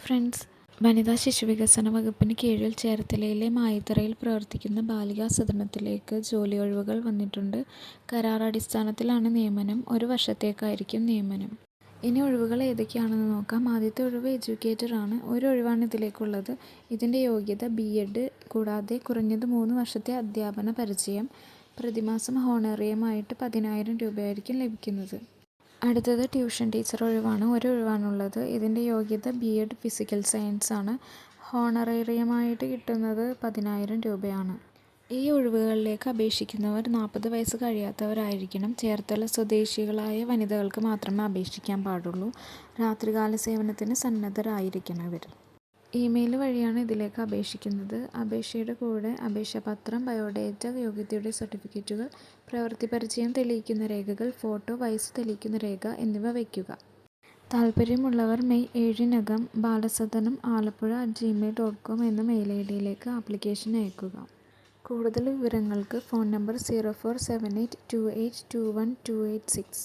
Friends, വനിതാ ശിശുവികസന വകുപ്പിന് കീഴിൽ ചേർത്തലയിലെ മായിത്തറയിൽ പ്രവർത്തിക്കുന്ന ബാലികാ സദനത്തിലേക്ക് ജോലി ഒഴിവുകൾ വന്നിട്ടുണ്ട്. കരാറടിസ്ഥാനത്തിലാണ് നിയമനം. 1 വർഷത്തേക്കായിരിക്കും നിയമനം. ഇനി ഒഴിവുകൾ ഏതൊക്കെയാണെന്ന് നോക്കാം. ആദ്യത്തെ ഒഴിവ് എഡ്യൂക്കേറ്റർ ആണ്. ഒരു ഒഴിവാണ് ഇതിലേക്കുള്ളത്. ഇതിൻ്റെ യോഗ്യത B.Ed കൂടാതെ കുറഞ്ഞത് 3 വർഷത്തെ അധ്യാപന പരിചയം. പ്രതിമാസം ഹോണറേറിയമായിട്ട് 10,000 രൂപയായിരിക്കും ലഭിക്കുന്നത്. അടുത്തത് ട്യൂഷൻ ടീച്ചർ ഒഴിവാണ്. ഒരു ഒഴിവാണുള്ളത്. ഇതിൻ്റെ യോഗ്യത B.Ed ഫിസിക്കൽ സയൻസ് ആണ്. ഹോണറേറിയമായിട്ട് കിട്ടുന്നത് 10,000 രൂപയാണ്. ഈ ഒഴിവുകളിലേക്ക് അപേക്ഷിക്കുന്നവർ 40 വയസ്സ് കഴിയാത്തവരായിരിക്കണം. ചേർത്തല സ്വദേശികളായ വനിതകൾക്ക് മാത്രമേ അപേക്ഷിക്കാൻ പാടുള്ളൂ. രാത്രികാല സേവനത്തിന് സന്നദ്ധരായിരിക്കണം ഇവർ. ഇമെയിൽ വഴിയാണ് ഇതിലേക്ക് അപേക്ഷിക്കുന്നത്. അപേക്ഷയുടെ കൂടെ അപേക്ഷാപത്രം, ബയോഡേറ്റ, യോഗ്യതയുടെ സർട്ടിഫിക്കറ്റുകൾ, പ്രവൃത്തി പരിചയം തെളിയിക്കുന്ന രേഖകൾ, ഫോട്ടോ, വയസ്സ് തെളിയിക്കുന്ന രേഖ എന്നിവ വയ്ക്കുക. താൽപ്പര്യമുള്ളവർ മെയ് 7-നകം balasadanam.alappuzha@gmail.com എന്ന മെയിൽ ഐഡിയിലേക്ക് ആപ്ലിക്കേഷൻ അയക്കുക. കൂടുതൽ വിവരങ്ങൾക്ക് ഫോൺ നമ്പർ 047828212886.